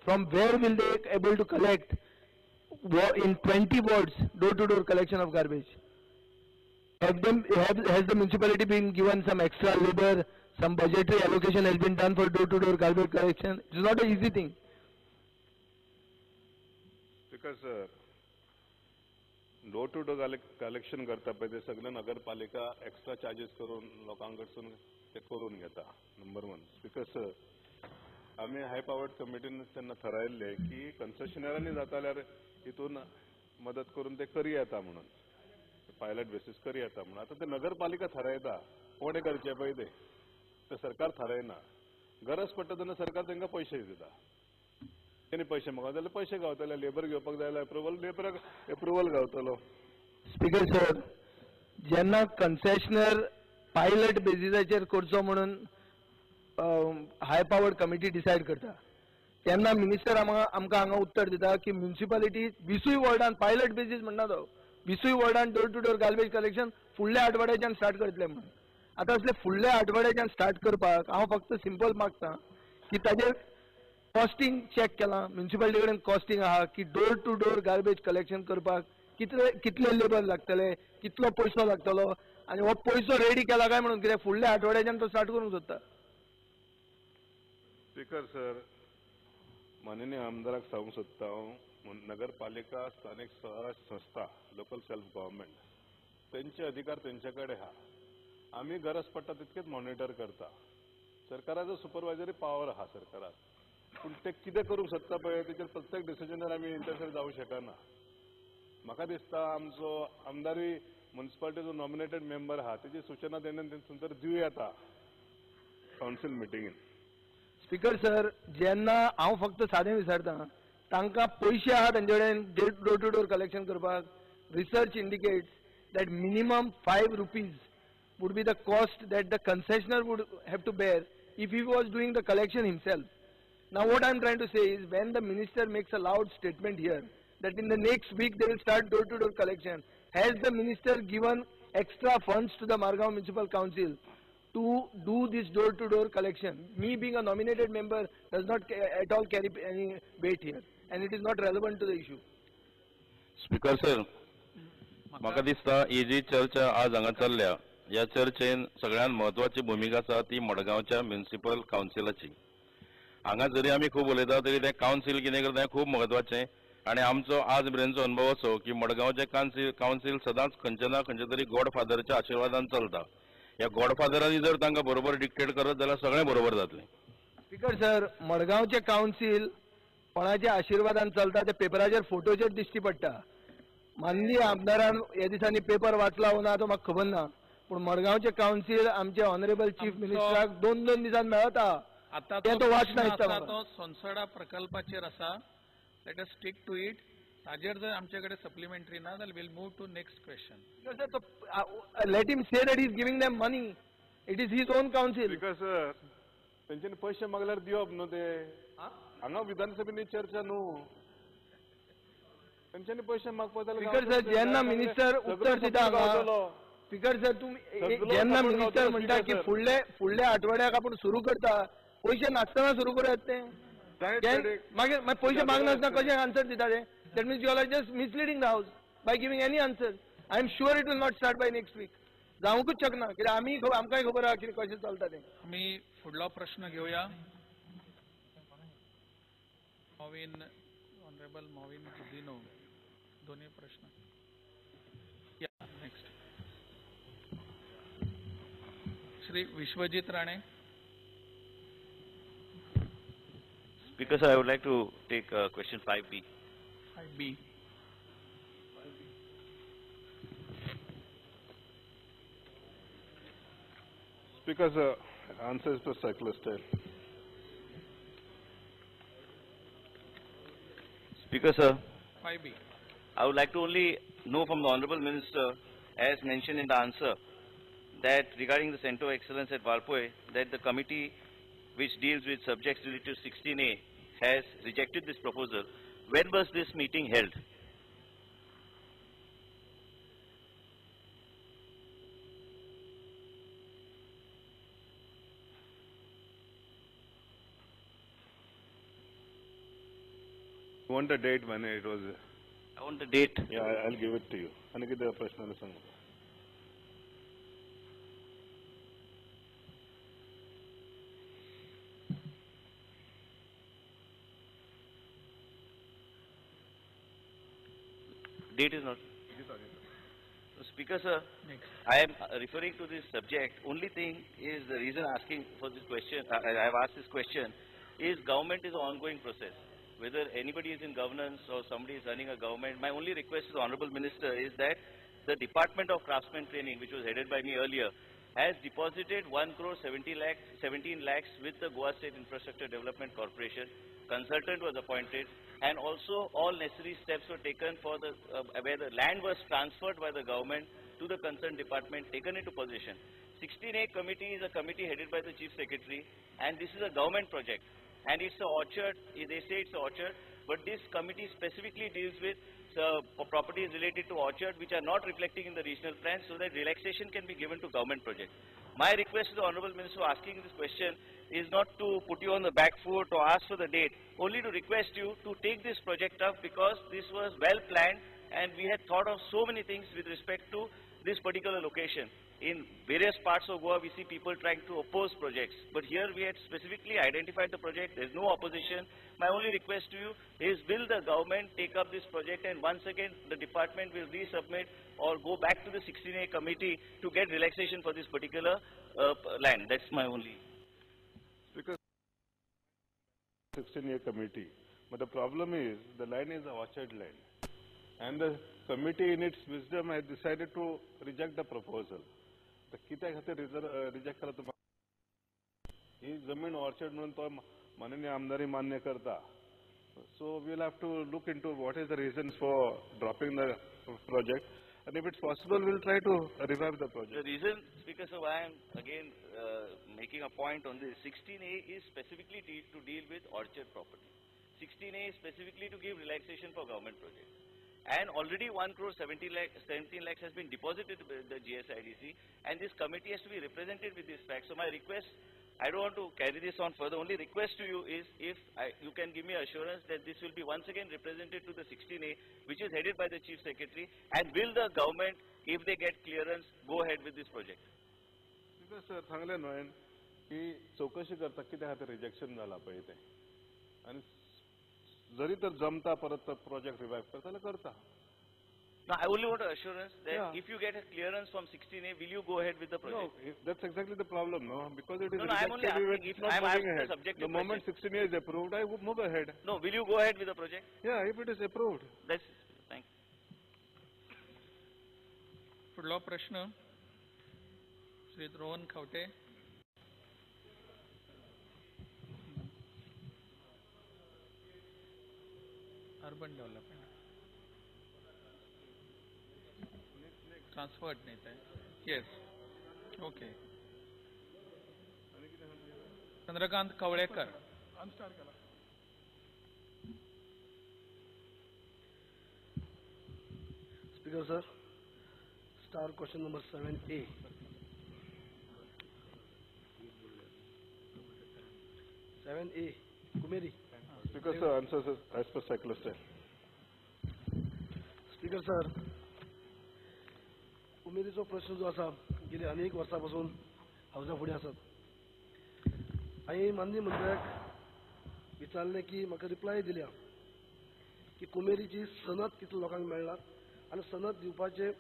From where will they able to collect in 20 wards door-to-door collection of garbage? Has the municipality been given some extra labor, some budgetary allocation has been done for door-to-door garbage collection? It's not an easy thing. Because door-to-door collection करता पहिले सगळे नगरपालिका extra charges करून लोकांकडसून ते करून घेता. Number 1. Because आम्ही हाय powered कमिटीने त्यांना ठरवले की कन्सेशनरांनी जाताल्यार इथून मदत करून ते करी येता म्हणून पायलट बेसिस करी येता म्हणून. आता ते नगरपालिका ठरयता कोणे करचे पहिले ते सरकार ठरयना. गरज पडटा तेन्ना सरकार तांकां पैसे दिता. त्यांनी पैसे मागता जाल्यार पैसे गावतले. लेबर घेवपाक जाय जाल्यार लेबराक एप्रुवल गावतलो. स्पीकर सर, जेन्ना कन्सेशनर पायलट बेसिसाचेर करचो म्हणून हाय पॉवर्ड कमिटी डिसायड करता तेन्ना मिनिस्टर आमकां हांगा उत्तर दिता की म्युनिसिपालिटी 20 वॉर्डान पायलट बेसिस म्हणना तो 20 वॉर्डान door to door garbage collection फुडल्या आठवड्याच्यान स्टार्ट करतले म्हणून. आतां असले फुडल्या आठवड्याच्यान स्टार्ट करपाक हांव फक्त सिंपल मागतां की ताजेर कॉस्टिंग चेक केलां. म्युनिसिपालिटी कडेन कॉस्टिंग आहा की door to door garbage collection करपाक कितले लेबर लागतले, कितलो पयसो लागतलो आनी हो पयसो रेडी केला काय म्हणून कित्याक फुडल्या आठवड्याच्यान तो स्टार्ट करूंक सोदता. स्पीकर सर, माननीय आमदाराक सांगूंक सोदता हांव नगरपालिका स्थानिक स्वराज संस्था लोकल सेल्फ गव्हर्नमेंट तेंचे अधिकार तेंचे कडेन आहा. आमी गरज पडटा तितकेच मॉनिटर करता. सरकाराचो सुपरवायझरी पावर आहा सरकाराक. पूण ते कितें करूंक सोदता पळय तेचेर प्रत्येक डिसिजनार आमी इंटरफेर जावंक शकना. म्हाका दिसता आमचो आमदारूय म्युनिसिपालिटीचो नॉमिनेटेड मेंबर आहा तेची सूचना तेणें थंयसर दिवं येता कावन्सील मिटिंगेन. स्पीकर सर, जेन्ना हांव फक्त सादें विचारतां तांकां पयशे आहा तांचे कडेन डोर टू डोर कलेक्शन करपाक. Research indicates that minimum 5 rupees would be the cost that the concessioner would have to bear if he was doing the collection himself. Now what I am trying to say is when the minister makes a loud statement here that in the next week they will start door to door collection, has the minister given extra funds to the Margao Municipal Council to do this door to door collection? Me being a nominated member does not at all carry any weight here and it is not relevant to the issue. Speaker sir, म्हाका दिसता ही जी चर्चा आज हांगा चल्ल्या ह्या चर्चेन सगळ्यात महत्वाची भूमिका आसा ती मडगांवच्या म्युनिसिपल कावन्सिलाची. हांगा जरी आमी खूब उलयता तरी तें कावन्सील कितें करता हें खूब महत्वाचें. आनी आमचो आज मेरेनचो अनुभव असो की मडगांवचें कावन्सील सदांच खंयचे ना खंयचे तरी गॉडफादराच्या आशिर्वादान चलता. ह्या गॉडफादरांनी जर तांकां बरोबर डिक्टेट करत जाल्यार सगळें बरोबर जातलें. स्पीकर सर, मडगांवचें कावन्सील कोणाच्या आशिर्वादान चलता ते पेपराचेर फोटोचेर दिश्टी पडटा. माननीय आमदारान ह्या दिसांनी पेपर वाचला हो ना तो म्हाका खबर ना, पूण मडगांवचे कावन्सील आमचे ऑनरेबल चीफ मिनिस्टराक 2-2 दिसान मेळता. आता तो वाचना दिसता तो संसडा प्रकल्पाचेर आसा. Let us stick to it. ताजेर जर आमचे सप्लिमेंटरी ना जाल्यार will move to next question. Let him say that he is giving them money. It is his own council. Because तेंच्यांनी पैसे मागल्यार दिवप न्हू ते. हांगा विधानसभेनी चर्चा न्हू. तेंच्यांनी पैसे मागपाक स्पीकर सर, जेन्ना मिनिस्टर उत्तर दिता हांगा स्पीकर सर तुम्ही जेन्ना मिनिस्टर म्हणटा की फुडल्या आठवड्याक आपण सुरू करता पैसे नासतना सुरू करूयात ते मागीर पैसे मागनासतना कशें आन्सर दिता ते. That means you are just misleading the house by giving any answer. I am sure it will not start by next week. जावंकूच शकना कित्याक आमकांय खबर आहा कितें कशें चलता तें. आमी फुडलो प्रश्न घेवया. ऑनरेबल मॉविन गुदिनो दोन्ही प्रश्न. Next Shri Vishwajit Rane. Speaker sir, I would like to take question 5B. 5B. Speaker sir, answer is to circular style. Speaker sir, 5B. I would like to only know from the Honorable Minister, as mentioned in the answer, that regarding the Center of Excellence at Valpoe, that the committee which deals with subjects related to 16A has rejected this proposal. When was this meeting held? You want the date when it was? I want the date. Yeah, I'll give it to you. आणि किती प्रश्न सांग. Date is not. Speaker, sir, Next. I am referring to this subject. Only thing is the reason asking for this question, I have asked this question, is government is an ongoing process. Whether anybody is in governance or somebody is running a government, my only request to the Honorable Minister is that the Department of Craftsman Training, which was headed by me earlier, has deposited 1 crore 17 lakhs with the Goa State Infrastructure Development Corporation. Consultant was appointed, and also all necessary steps were taken for the where the land was transferred by the government to the concerned department, taken into possession. 16A committee is a committee headed by the Chief Secretary, and this is a government project. And it's an orchard, they say it's an orchard, but this committee specifically deals with properties related to orchard which are not reflecting in the regional plan, so that relaxation can be given to government projects. My request to the Honorable Minister asking this question is not to put you on the back foot or ask for the date, only to request you to take this project up, because this was well planned and we had thought of so many things with respect to this particular location. In various parts of Goa, we see people trying to oppose projects, but here we had specifically identified the project. There is no opposition. My only request to you is, will the government take up this project, and once again the department will resubmit or go back to the 16A committee to get relaxation for this particular land. That's my only. Because 16A committee, but the problem is the land is an orchard land, and the committee in its wisdom has decided to reject the proposal. तर कित्या खातीर reject केला तुम्हाला? ही जमीन orchard म्हणून तो माननीय आमदारी मान्य करता. So we'll have to look into what is the reasons for dropping the project, and if it's possible, we'll try to revive the project. The reason, Speaker, so I am again making a point on this. 16A is specifically to deal with orchard property. 16A is specifically to give relaxation for government projects. And already 1 crore 17 lakhs has been deposited by the GSIDC, and this committee has to be represented with this fact. So my request, I don't want to carry this on further, only request to you is, if you can give me assurance that this will be once again represented to the 16A, which is headed by the Chief Secretary, and will the government, if they get clearance, go ahead with this project? Because sir, सांगले न्हय की चौकशी करता कित्या खातीर rejection जाला पळय तें, आनी जरी तर जमता परत प्रोजेक्ट रिवाइव करता जाल्यार करता. No, I only want assurance that Yeah. if you get a clearance from 16A, will you go ahead with the project? No, that's exactly the problem, no? Because it is No, I'm only rejected, asking it's if not I'm moving asking the ahead. subjective The moment 16A is approved, I would move ahead. No, will you go ahead with the project? Yeah, if it is approved. That's, thank you. पुढला प्रश्न Shri Rohan Khaunte. Urban development transferred नाही ते. Yes, okay. Chandrakant Kavlekar. Speaker sir, star question number 7A. 7A, Kumeri. Speaker sir, answers as per secular style. Speaker sir, कुमेरीचो प्रश्न जो आसा गेली अनेक वर्सां हावजा फुडें आसात. हांवें माननीय मंत्र्याक विचारलें की म्हाका रिप्लाय दिल्या की कुमेरीची सनद कितल्या लोकांक मेळ्ळा आनी सनद दिवपाचे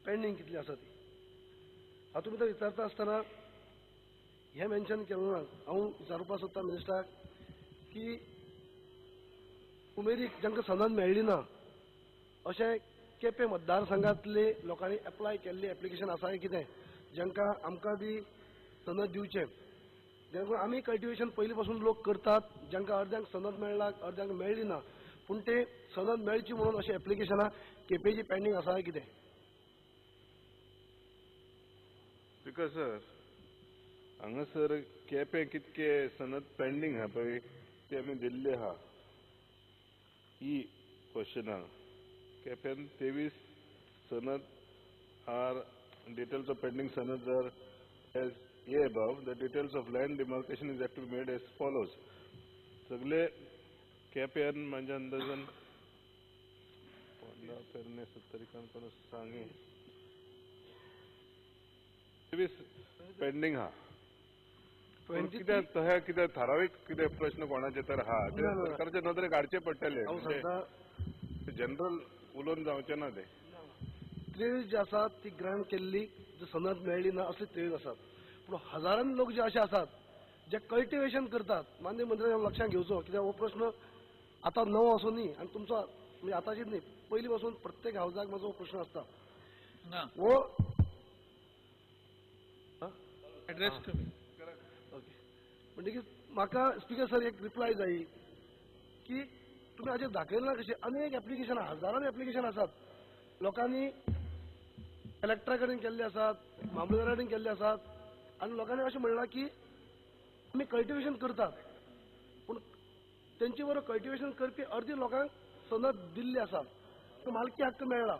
पेंडींग कितली आसा ती. हातूंत भितर विचारता आसतना हें मेन्शन केलें ना. हांव विचारपाक सोदता मिनिस्टराक की कुमेरीक जांकां सनद मेळ्ळी ना अशें केपें मतदारसंघातले लोकांनी एप्लाय केल्ली एप्लिकेशन आसा कितें जांकां आमकां बी सनद दिवचें. जेणेकरून आमी कल्टिवेशन पयलीं पासून लोक करतात, जांकां अर्द्यांक सनद मेळ्ळा अर्द्यांक मेळ्ळी ना, पूण ते सनद मेळची म्हणून अशें एप्लिकेशनां केपेची पेंडींग आसा कितें? Speaker sir, हांगासर केपें कितके सनद पेंडींग आहा पळय ते आमी दिल्ले आहा. ही क्वेश्चनां केपेन 23 सनद R details of pending sanads are as A above. The details of land demarcation is yet to be made as follows. सगळे केपेन म्हणजे अंदाजान 15 पेरणे 70 करून सांगे 23 पेंडिंग हा कितें थारावीक कितें प्रश्न कोणाचे तर हा ते सरकारचे नदरेक हाडचे पडटले जनरल उलोवन जावचे ना ते 23 जे आसात ती ग्रांट केल्ली सनद मेळ्ळी ना असले 23 आसात पूण हजारांनी लोक जे असे आसात जे कल्टिवेशन करतात मान्य मंत्र्यान लक्षांत घेवचो कित्याक हो प्रश्न आता नवो असो न्ही आनी तुमचो म्हणजे आतांचीच न्ही पयलीं पासून प्रत्येक हावजाक म्हाजो प्रश्न आसता हो एड्रेस टू मी ओके म्हणटकीर म्हाका स्पीकर सर एक रिप्लाय जाय की तुमी हाचेर दाखयला कशें अनेक एप्लिकेशन हजारांनी एप्लिकेशन आसात लोकांनी कलेक्टरा कडेन केल्ले आसात मामलेदारा कडेन केल्ले आसात आनी लोकांनी अशें म्हणलां की आमी कल्टिवेशन करतात पूण तेंचे बरोबर कल्टिवेशन करपी अर्दी लोकांक सनद दिल्ली आसा मालकी हक्क मेळ्ळा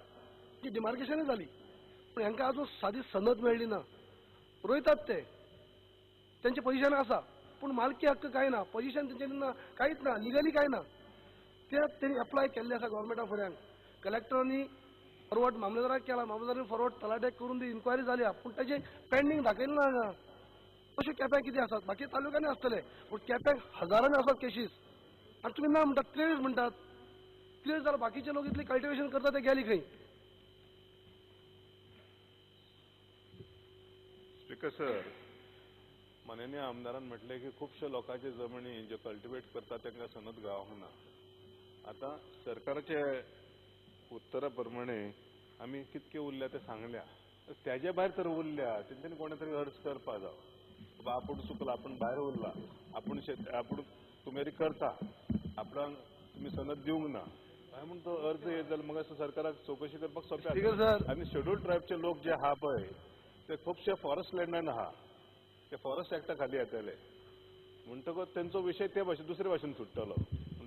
ती डिमार्केशनूय जाली पूण हांकां आजून सादी सनद मेळ्ळी ना रोयतात ते तेंचे पोजिशन आसा पूण मालकी हक्क कांय ना पोजिशन तेंचे कांयच ना लिगली कांय ना ते तेणी एप्लाय केल्ले आसा गव्हर्मेंटा फुड्यान कलेक्टरांनी फॉरवर्ड मामलेदाराक केला मामलेदारान फॉरवर्ड तलाट्याक करून ती इन्क्वायरी जाल्या पूण तेजें पेंडींग दाखयलें ना हांगा अशें केप्यां कितें आसात बाकी तालुक्यांनी आसतले पूण केप्यां हजारांनी आसात केसीस आनी तुमी ना म्हणटात 23 म्हणटात 23 जाल्यार बाकीचे लोक इतले कल्टिवेशन करतात ते गेले खंय स्पीकर सर माननीय आमदारान म्हटले की खुबशे लोकांचे जमनी जे कल्टिवेट करतात तांकां सनद गावंक ना आता सरकाराचे उत्तरा प्रमाणे आमी कितके उरल्या ते सांगल्या त्याच्या भायर तर उरल्या तेंच्यांनी कोणे तरी अर्ज करपा जावं आपूण चुकला आपूण भायर उरला आपूण तुमी करता आपणाक तुमी सनद दिवंक ना काय म्हण तो अर्ज येत जाल्यार मग सरकाराक चौकशी करपाक सोंपें आनी शेड्यूल ट्रायबचे लोक जे आहा पळय ते खुबशे फॉरेस्ट लँडान आहा ते फॉरेस्ट एक्टा खाली येतले म्हणटकच तेंचो विशय ते भाशेन दुसरे भाशेन सुट्टलो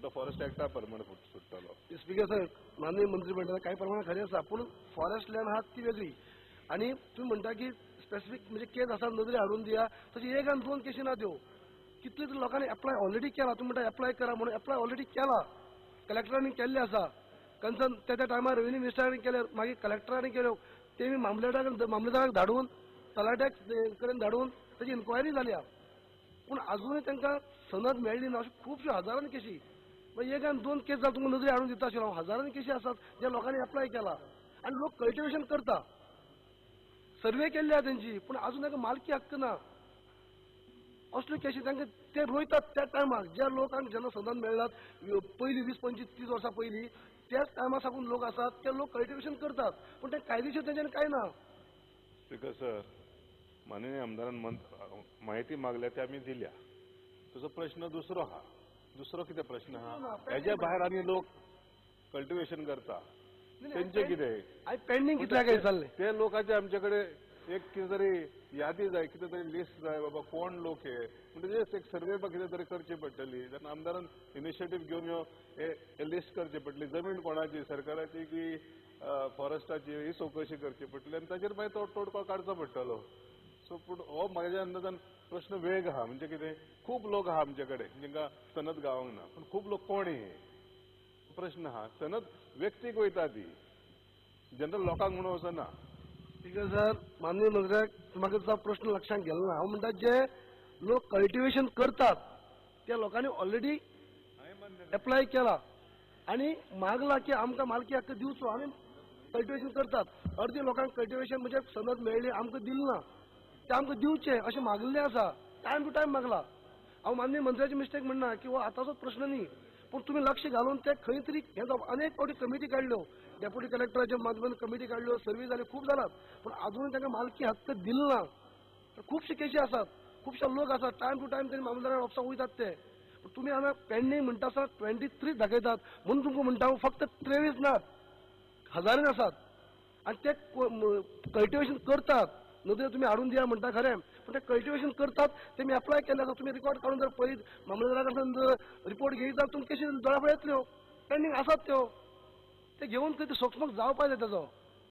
तो फॉरेस्ट एक्टा प्रमाणे सुट्टलो स्पीकर सर माननीय मंत्री म्हणटा काही प्रमाणात खरी आसा पूण फॉरेस्ट लँड आहा ती वेगळी आणि तुम्ही म्हणटा की स्पेसिफिक म्हणजे केस आसा नदरे हाडून दिया तशी 1 आनी 2 केसी ना त्यो कितले तरी लोकांनी एप्लाय ऑलरेडी केला तुम्ही म्हणटा एप्लाय करा म्हणून एप्लाय ऑलरेडी केला कलेक्टरांनी केल्ले आसा कन्सर्न त्या टायमार रेव्हेन्यू मिनिस्टरांनी केले मागीर कलेक्टरांनी केल्यो तेमी मामलेदाराक धाडून तलाट्याक कडेन धाडून ताची इन्क्वायरी जाल्या पूण अजूनय तांकां सनद मेळ्ळी ना अशें खुबश्यो हजारांनी केसी 1 आनी 2 केस जाल्यार तुमकां नदरे हाडून दिता आशिल्लो हजारांनी केसी आसात जे लोकांनी एप्लाय केला आनी लोक कल्टिवेशन करता सर्वे केल्ली तेंची पूण अजून तांकां मालकी हक्क ना असल्यो केसी तांकां ते रोयतात त्या टायमार ज्या लोकांक जेन्ना सनद मेळ्ळात पयलीं 20, 25, 30 वर्सां पयलीं त्याच टायमा साकून लोक आसात ते लोक कल्टिवेशन करतात पूण ते कायदेशीर तेंच्यानी कांय ना स्पीकर सर माननीय आमदारान माहिती मागल्या ते आमी दिल्या तुजो प्रश्न दुसरो आहा दुसरो कितें प्रश्न आहा हेज्या भायर आनी लोक कल्टिवेशन करता तेंचे कितें पेंडींग कितल्या काय चालले ते लोकांचे आमचे कडेन एक कितें तरी यादी जाय कितें तरी लिस्ट जाय बाबा कोण लोक हे म्हणजे एक सर्वे कितें तरी करची पडटली तेन्ना आमदारान इनिशिएटीव घेवन हे लिस्ट करची पडटली जमीन कोणाची सरकाराची की फॉरेस्टाची ही चौकशी करची पडटली आनी ताचेर मागीर तो तोडगो काडचो पडटलो सो पूण हो म्हाज्या अंदाजान प्रश्न वेग आहा म्हणजे कितें खूब लोक आहा आमचे कडेन जांकां सनद गावंक ना पूण खूब लोक कोण हे प्रश्न आहा सनद व्यक्तीक वयता ती जनरल लोकांक म्हणून वचना स्पीकर सर माननीय मंत्र्याक म्हाका तुजो प्रश्न लक्षांत गेलो ना हांव म्हणटा जे लोक कल्टिवेशन करतात त्या लोकांनी ऑलरेडी एप्लाय केला आनी मागला की आमकां मालकी हक्क दिवचो आमी कल्टिवेशन करतात अर्दी लोकांक कल्टिवेशन म्हणजे सनद मेळ्ळी आमकां दिली ना ते आमकां दिवचे अशें मागलें आसा टायम टू टायम मागला हांव माननीय मंत्र्याची मिस्टेक म्हणना की हो आतांचोच प्रश्न न्ही पूण तुमी लक्ष घालून ते खंय तरी हें जावप अनेक फावटी कमिटी काडल्यो डेप्युटी कलेक्टराच्या माध्यमांतल्यान कमिटी काडल्यो सर्वे जाल्यो खूब जालात पूण अजूनय तांकां मालकी हक्क दिलो ना खुबशे केसी आसात खुबशे लोक आसात टायम टू टायम तेणी मामलेदारा ऑफिसाक वयतात ते तुमी हांगा पेंडींग म्हणटा आसतना 23 दाखयतात म्हणून तुमकां म्हणटा हांव फक्त 23 नात हजारांनी आसात आनी ते कल्टिवेशन करतात नदरे तुमी हाडून दिया म्हणटा खरें पूण ते कल्टिवेशन करतात तेमी एप्लाय केले आसा तुमी रिकॉर्ड काडून जर पळयत मामलेदारा कडल्यान जर रिपोर्ट घेयत जाल्यार तुमकां केसी दोळ्या पळय येतल्यो पेंडींग आसात त्यो ते घेवन खंय ते सोक्समोक जावपा जाय तेजो